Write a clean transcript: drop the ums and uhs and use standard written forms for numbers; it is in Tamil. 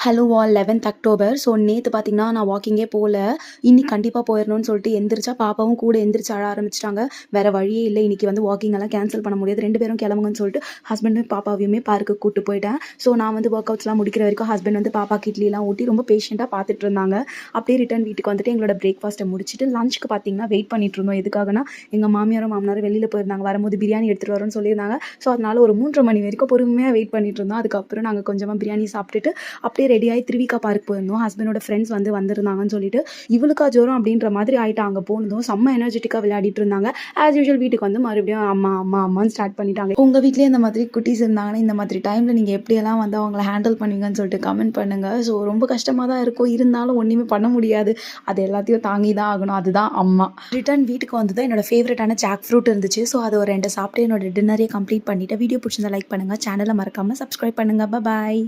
Hello all 11th October. So நேற்று பார்த்தீங்கன்னா நான் வாக்கிங்கே போகல. இன்னைக்கு கண்டிப்பாக போயிடணும்னு சொல்லிட்டு எந்திரிச்சா பாப்பாவும் கூட எந்திரிச்சு அழ ஆரம்பிச்சிட்டாங்க. வேறு வழியே இல்லை, இன்னைக்கு வந்து வாக்கிங் எல்லாம் கேன்சல் பண்ண முடியாது, 2 பேரும் கிளம்புங்கன்னு சொல்லிட்டு ஹஸ்பண்டும் பாப்பாவையுமே பார்க்குக்கு கூப்பிட்டு போயிட்டேன். ஸோ நான் வந்து ஒர்க் அவுட்ஸ்லாம் முடிக்கிற வரைக்கும் ஹஸ்பண்ட் வந்து பாப்பாக்கு இட்லிலாம் ஊட்டி ரொம்ப பேஷண்ட்டாக பார்த்துட்டு இருந்தாங்க. அப்படியே ரிட்டர்ன் வீட்டுக்கு வந்துட்டு எங்களோட பிரேக்ஃபாஸ்ட்டை முடிச்சுட்டு லஞ்சுக்கு பார்த்தீங்கன்னா வெயிட் பண்ணிட்டு இருந்தோம். எதுக்காகனா எங்கள் மாமியாரும் மாமனாரும் வெளியில் போயிருந்தாங்க, வரும்போது பிரியாணி எடுத்துகிட்டு வரோன்னு சொல்லியிருந்தாங்க. ஸோ அதனால ஒரு 3:30 மணி வரைக்கும் பொறுமையாக வெயிட் பண்ணிட்டு இருந்தோம். அதுக்கப்புறம் நாங்கள் கொஞ்சமாக பிரியாணி சாப்பிட்டுட்டு அப்படியே ரெடியாகி திருவிக்கா பார்க் போயிருந்தோம். ஹஸ்பண்டோட ஃப்ரெண்ட்ஸ் வந்து வந்திருந்தாங்கன்னு சொல்லிட்டு இவளுக்கா ஜோரம் அப்படின்ற மாதிரி ஆகிட்டு அங்கே போனதும் செம்ம எனர்ஜெட்டிக்காக விளையாடிட்டு இருந்தாங்க. ஆஸ் யூஷுவல் வீட்டுக்கு வந்து மறுபடியும் அம்மா அம்மா அம்மான்னு ஸ்டார்ட் பண்ணிட்டாங்க. உங்கள் வீட்லேயே இந்த மாதிரி குட்டீஸ் இருந்தாங்கன்னா இந்த மாதிரி டைமில் நீங்கள் எப்படியெல்லாம் வந்து அவங்கள ஹேண்டில் பண்ணுவீங்கன்னு சொல்லிட்டு கமெண்ட் பண்ணுங்கள். ஸோ ரொம்ப கஷ்டமாக தான் இருக்கும், இருந்தாலும் ஒன்றுமே பண்ண முடியாது, அது எல்லாத்தையும் தாங்கி தான் ஆகணும். அதுதான் அம்மா. ரிட்டர்ன் வீட்டுக்கு வந்து தான் என்னோட ஃபேவரட்டான ஜாக் ஃப்ரூட் இருந்துச்சு. ஸோ அதை ஒரு 2 சாப்பிட்டு என்னோட டின்னரே கம்ப்ளீட் பண்ணிவிட்டு வீடியோ பிடிச்சிருந்தா லைக் பண்ணுங்கள், சேனலை மறக்காமல் சப்ஸ்கிரைப் பண்ணுங்கள். பாய்.